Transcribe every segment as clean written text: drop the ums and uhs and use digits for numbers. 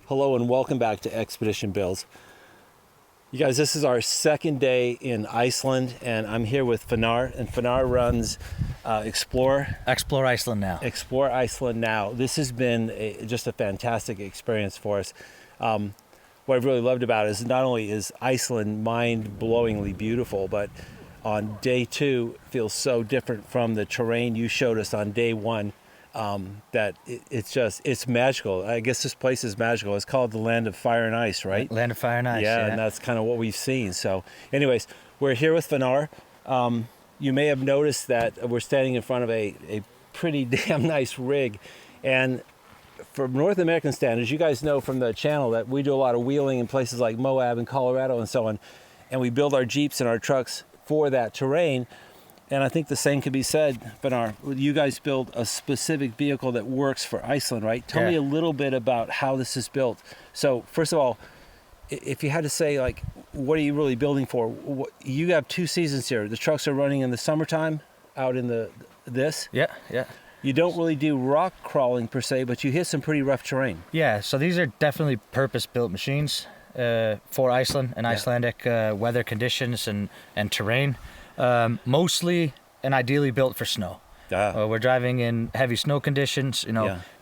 Hello and welcome back to Expedition Builds. You guys, this is our second day in Iceland, and I'm here with Fannar, and Fannar runs Explore Iceland Now. Explore Iceland Now. This has been just a fantastic experience for us. What I've really loved about it is not only is Iceland mind-blowingly beautiful, but on day two it feels so different from the terrain you showed us on day one. That it's magical. I guess this place is magical. It's called the Land of Fire and Ice, right? Land of Fire and Ice. Yeah, and that's kind of what we've seen. So anyways, we're here with Fannar. You may have noticed that we're standing in front of a pretty damn nice rig. And for North American standards, you guys know from the channel that we do a lot of wheeling in places like Moab and Colorado and so on. And we build our Jeeps and our trucks for that terrain. And I think the same could be said, Fannar. You guys build a specific vehicle that works for Iceland, right? Tell me a little bit about how this is built. So first of all, if you had to say, like, what are you really building for? You have two seasons here. The trucks are running in the summertime out in this. Yeah. You don't really do rock crawling per se, but you hit some pretty rough terrain. Yeah, so these are definitely purpose-built machines for Iceland and Icelandic weather conditions and terrain. Mostly and ideally built for snow. We're driving in heavy snow conditions,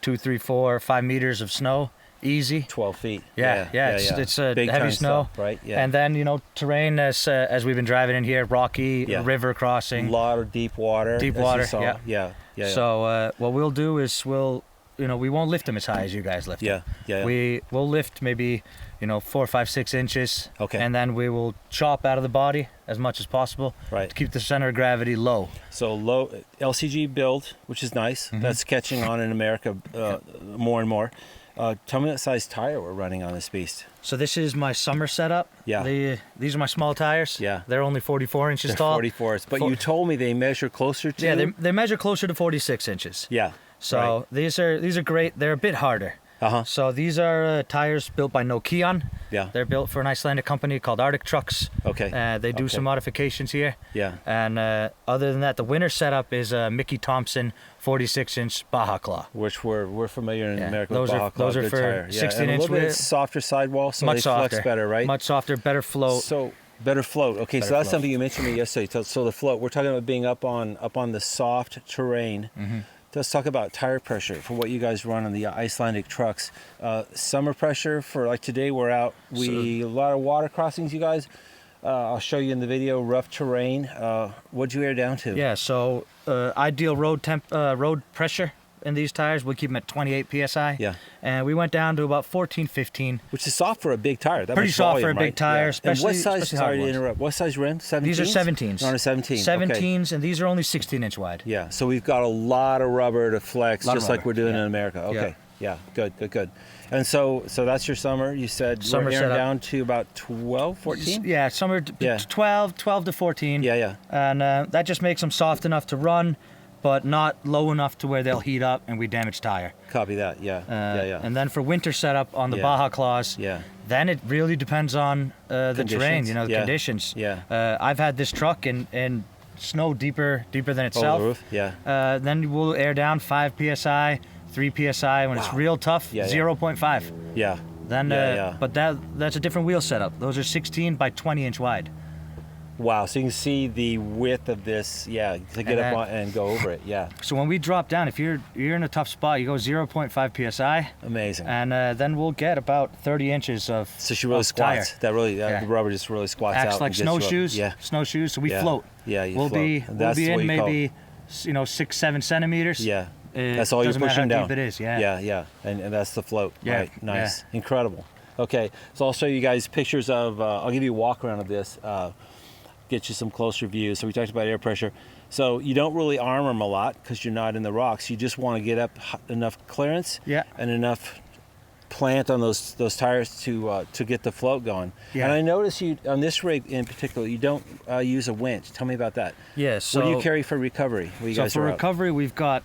2, 3, 4, 5 meters of snow, easy. 12 feet. Yeah. It's big heavy snow, stuff, right? Yeah. And then, terrain as we've been driving in here, rocky, river crossing. A lot of deep water. Yeah. So what we'll do is we won't lift them as high as you guys lift them. Yeah. We'll lift maybe 4, 5, 6 inches. Okay. And then we will chop out of the body as much as possible. Right. To keep the center of gravity low. So low LCG build, which is nice. Mm-hmm. That's catching on in America more and more. Tell me what size tire we're running on this beast. So this is my summer setup. Yeah. These are my small tires. Yeah. They're only 44 inches tall. 44s. But you told me they measure closer to. Yeah, they measure closer to 46 inches. Yeah. So these are great. They're a bit harder. So these are tires built by Nokian. Yeah. They're built for an Icelandic company called Arctic Trucks. Okay. They do some modifications here. Yeah. And other than that, the winter setup is a Mickey Thompson 46-inch Baja Claw. Which we're familiar in America with Those Baja Claw. Those are for 16-inch width. Softer sidewall, so much they softer. Flex better, right? Much softer, better float. So better float. Okay, so that's something you mentioned to me yesterday. So the float, we're talking about being up on the soft terrain. Mm-hmm. Let's talk about tire pressure for what you guys run on the Icelandic trucks. Summer pressure for like today, we're out. A lot of water crossings, you guys. I'll show you in the video, rough terrain. What'd you air down to? Yeah, so ideal road pressure in these tires, we keep them at 28 psi. Yeah. And we went down to about 14, 15. Which is soft for a big tire. Pretty soft for a big tire, especially. And what size, sorry to interrupt, what size rim? 17s? These are 17s. You're on a 17. 17s, and these are only 16-inch wide. Yeah, so we've got a lot of rubber to flex, just like we're doing in America. Okay, yeah, good. And so that's your summer. You said we're airing down to about 12, 14? Yeah, summer 12 to 14. Yeah. And that just makes them soft enough to run, but not low enough to where they'll heat up and we damage tire. Copy that, yeah. And then for winter setup on the Baja Claws, then it really depends on the terrain, the conditions. Yeah. I've had this truck in snow deeper than itself. Oh, the roof, Then we'll air down 5 psi, 3 psi. When it's real tough, 0.5. Yeah. Then, but that's a different wheel setup. Those are 16 by 20 inch wide. Wow, so you can see the width of this, to get up on and go over it, So when we drop down, if you're in a tough spot, you go 0.5 psi. Amazing. And then we'll get about 30 inches of So she really squats. Tire. That really, the rubber just really squats out. Acts like snowshoes. Snowshoes. So we float. Yeah, you we'll float. We'll be in maybe 6-7 centimeters. Yeah. That's all you're pushing down. Deep it is. Yeah. And that's the float. Yeah. Right. Nice. Yeah. Incredible. Okay. So I'll show you guys pictures of. I'll give you a walk around of this. Get you some closer views. So we talked about air pressure. So you don't really arm them a lot because you're not in the rocks. You just want to get up enough clearance and enough plant on those tires to get the float going. And I notice you on this rig in particular, you don't use a winch. Tell me about that. Yeah. So what do you carry for recovery? For recovery, we've got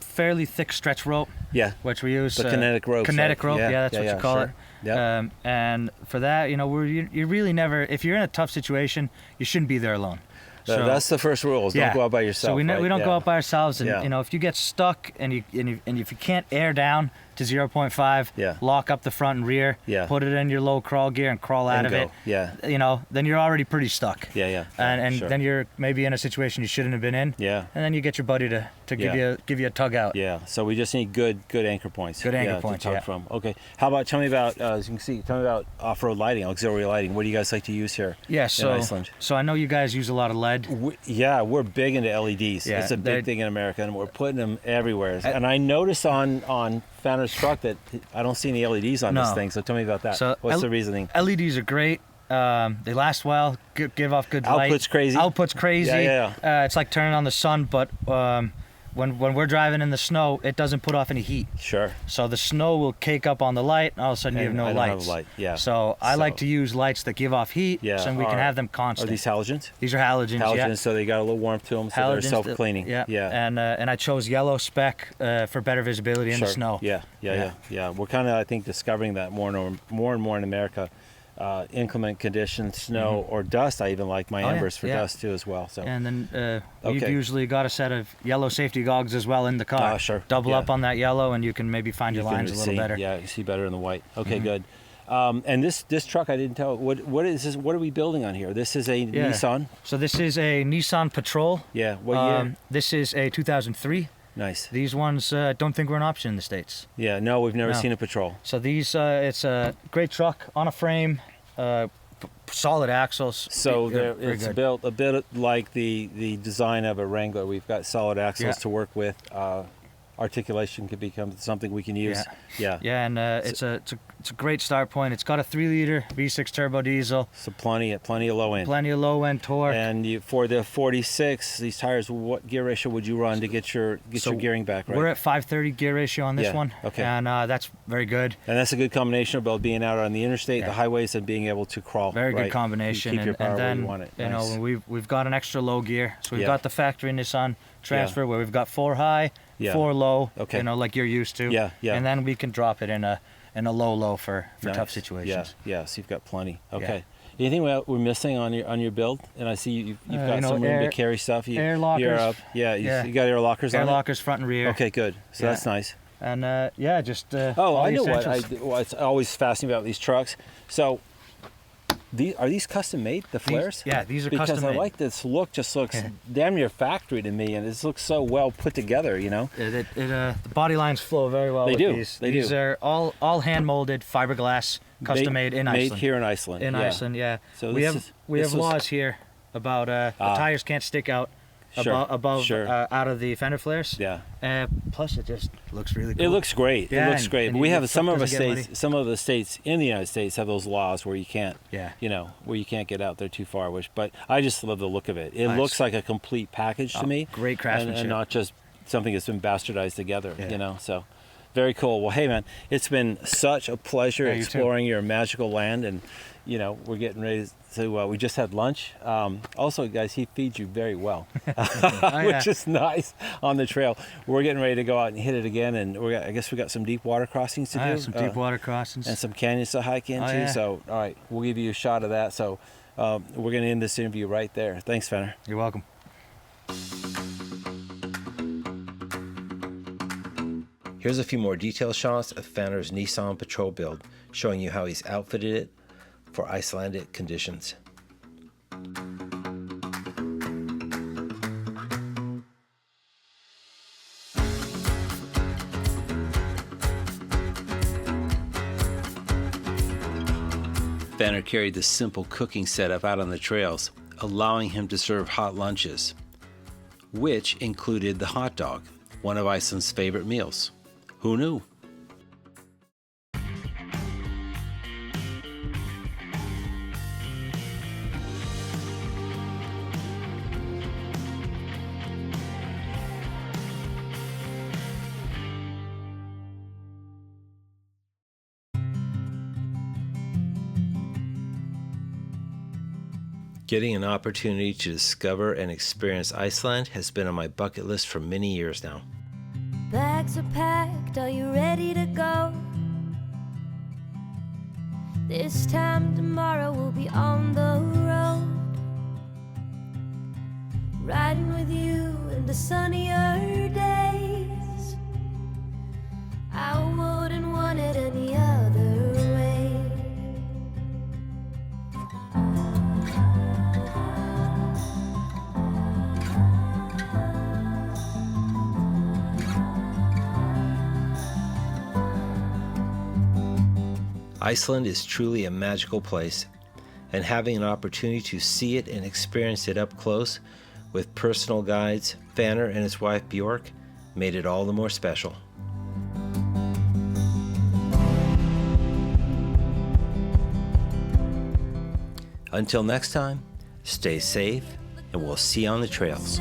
fairly thick stretch rope. Yeah. Which we use. The kinetic rope. Kinetic rope. Yeah, that's what you call it. Yeah. And for that, you really never, if you're in a tough situation, you shouldn't be there alone. That's the first rule. Is don't go out by yourself. So we don't go out by ourselves, and Yeah. you know, if you get stuck and if you can't air down to 0.5, Yeah. lock up the front and rear, Yeah. put it in your low crawl gear and crawl out of go. it. Yeah. You know, then you're already pretty stuck. Yeah. And Sure. then you're maybe in a situation you shouldn't have been in. Yeah. And then you get your buddy to Yeah. give you a tug out. Yeah, so we just need good anchor points. Good anchor points, to tug yeah. from. Okay, how about tell me about as you can see, tell me about off-road lighting, auxiliary lighting. What do you guys like to use here? Yeah, in Iceland? So I know you guys use a lot of LED. We're big into LEDs. Yeah, It's a big thing in America, and we're putting them everywhere. And I noticed on Fannar's truck that I don't see any LEDs on this thing. So tell me about that. So What's the reasoning? LEDs are great. They last well, give off good light. Output's crazy. Output's crazy. Yeah. It's like turning on the sun, but when we're driving in the snow, it doesn't put off any heat. Sure. So the snow will cake up on the light, and all of a sudden you have no I don't lights. have a light. Yeah. So I like to use lights that give off heat, Yeah. so we can have them Are constant. these halogens? These are halogens. Halogens, Yeah. so they got a little warmth to them, so they're self-cleaning. Yeah. And I chose yellow spec for better visibility in the snow. Yeah. We're kind of, I think, discovering that more and more in America. Inclement conditions, snow or dust. I even like my ambers for dust too as well. So. And then you've usually got a set of yellow safety goggles as well in the car. Sure. Double up on that yellow, and you can maybe find your lines a little better. Yeah, you see better in the white. Okay, good. And this truck, I didn't tell. What is this? What are we building on here? This is a Nissan. So this is a Nissan Patrol. Yeah. What year? This is a 2003. Nice. These ones don't think we're an option in the States. Yeah. No, we've never seen a Patrol. So these, it's a great truck on a frame. Solid axles. So it's built a bit like the design of a Wrangler. We've got solid axles to work with. Articulation could become something we can use. Yeah. And it's a great start point. It's got a 3-liter V6 turbo diesel. So plenty of low end. Plenty of low end torque. And for the 46, these tires, what gear ratio would you run to get your gearing back right? We're at 530 gear ratio on this one. Okay. And that's very good. And that's a good combination of both being out on the interstate, the highways, and being able to crawl. Very good combination. Keep your power and then where you want it. you Nice. know we've got an extra low gear. So we've got the factory Nissan transfer where we've got 4 high, 4 low. Okay. You know, like you're used to. Yeah. And then we can drop it in a low for Nice. tough situations. Yeah. So you've got plenty. Okay. Anything we're missing on your build? And I see you've got some room to carry stuff. Air lockers. You're up. You got air lockers on it? Air lockers front and rear. Okay, good. So that's nice. And just I all know the what. essentials. What's always fascinating about these trucks. So, are these custom made? The flares? These are because custom made. I like this look. Just looks damn near factory to me, and this looks so well put together. You know. The body lines flow very well. They with do. These. They These do. are all hand molded fiberglass, custom made in Iceland. Made here in Iceland. Iceland, yeah. So we have laws here about the tires can't stick out above out of the fender flares. Yeah. Plus, it just looks really cool. It looks great. Yeah, it looks great. and But we your have some truck of the doesn't get states. Some of the states in the United States have those laws where you can't. Yeah. You know, where you can't get out there too far. But I just love the look of it. It Nice. looks like a complete package to me. Great craftsmanship. And not just something that's been bastardized together. Yeah. You know. So. Very cool. Well, hey, man, it's been such a pleasure exploring your magical land, and we're getting ready to. We just had lunch. Also, guys, he feeds you very well, which is nice on the trail. We're getting ready to go out and hit it again, and I guess we got some deep water crossings to do. Some deep water crossings and some canyons to hike into. So, all right, we'll give you a shot of that. So, we're going to end this interview right there. Thanks, Fannar. You're welcome. Here's a few more detailed shots of Fannar's Nissan Patrol build, showing you how he's outfitted it for Icelandic conditions. Fannar carried the simple cooking setup out on the trails, allowing him to serve hot lunches, which included the hot dog, one of Iceland's favorite meals. Who knew? Getting an opportunity to discover and experience Iceland has been on my bucket list for many years now. Bags are packed, are you ready to go? This time tomorrow we'll be on the road. riding with you into sunnier days. I wouldn't want it any other way. Iceland is truly a magical place, and having an opportunity to see it and experience it up close with personal guides, Fannar and his wife Bjork, made it all the more special. Until next time, stay safe, and we'll see you on the trails.